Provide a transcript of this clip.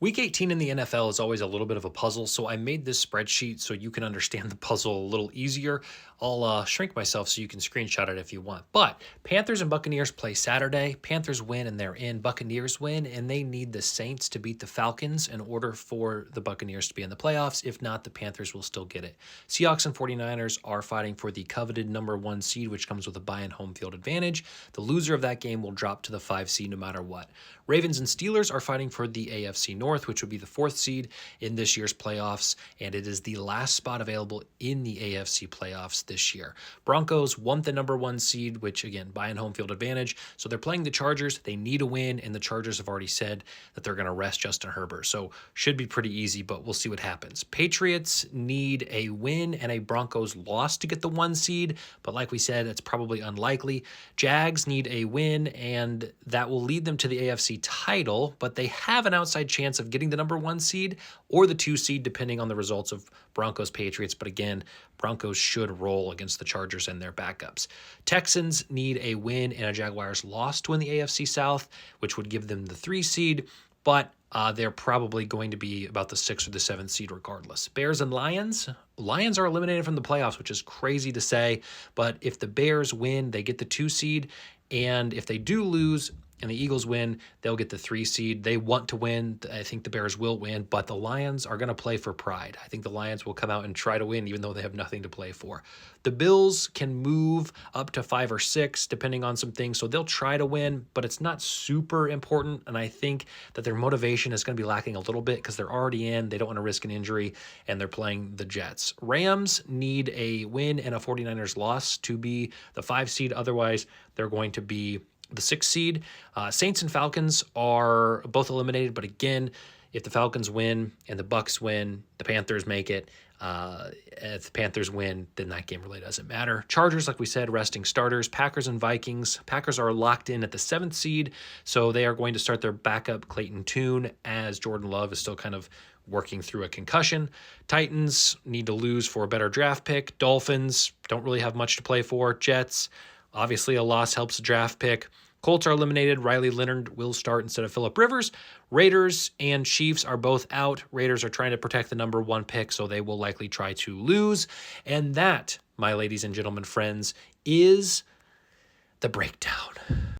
Week 18 in the NFL is always a little bit of a puzzle, so I made this spreadsheet so you can understand the puzzle a little easier. I'll shrink myself so you can screenshot it if you want. But Panthers and Buccaneers play Saturday. Panthers win and they're in. Buccaneers win and they need the Saints to beat the Falcons in order for the Buccaneers to be in the playoffs. If not, the Panthers will still get it. Seahawks and 49ers are fighting for the coveted number one seed, which comes with a bye and home field advantage. The loser of that game will drop to the 5 seed no matter what. Ravens and Steelers are fighting for the AFC North, which would be the 4th seed in this year's playoffs, and it is the last spot available in the AFC playoffs this year. Broncos want the number one seed, which again, bye and home field advantage. So they're playing the Chargers. They need a win, and the Chargers have already said that they're going to rest Justin Herbert. So should be pretty easy, but we'll see what happens. Patriots need a win and a Broncos loss to get the 1 seed, but like we said, it's probably unlikely. Jags need a win, and that will lead them to the AFC title, but they have an outside chance of getting the number 1 seed or the 2 seed, depending on the results of Broncos Patriots. But again, Broncos should roll against the Chargers and their backups. Texans need a win and a Jaguars loss to win the AFC South, which would give them the 3 seed, but they're probably going to be about the 6th or the 7th seed regardless. Bears and Lions. Lions are eliminated from the playoffs, which is crazy to say, but if the Bears win, they get the 2 seed, and if they do lose and the Eagles win, they'll get the 3 seed. They want to win. I think the Bears will win, but the Lions are going to play for pride. I think the Lions will come out and try to win, even though they have nothing to play for. The Bills can move up to 5 or 6, depending on some things, so they'll try to win, but it's not super important, and I think that their motivation is going to be lacking a little bit because they're already in. They don't want to risk an injury, and they're playing the Jets. Rams need a win and a 49ers loss to be the 5 seed. Otherwise, they're going to be the 6th seed. Saints and Falcons are both eliminated, but again, if the Falcons win and the Bucks win, the Panthers make it. If the Panthers win, then that game really doesn't matter. Chargers, like we said, resting starters. Packers and Vikings. Packers are locked in at the 7th seed, so they are going to start their backup Clayton Tune as Jordan Love is still kind of working through a concussion. Titans need to lose for a better draft pick. Dolphins don't really have much to play for. Jets, obviously a loss helps a draft pick. Colts are eliminated. Riley Leonard will start instead of Phillip Rivers. Raiders and Chiefs are both out. Raiders are trying to protect the number 1 pick, so they will likely try to lose. And that, my ladies and gentlemen, friends, is the breakdown.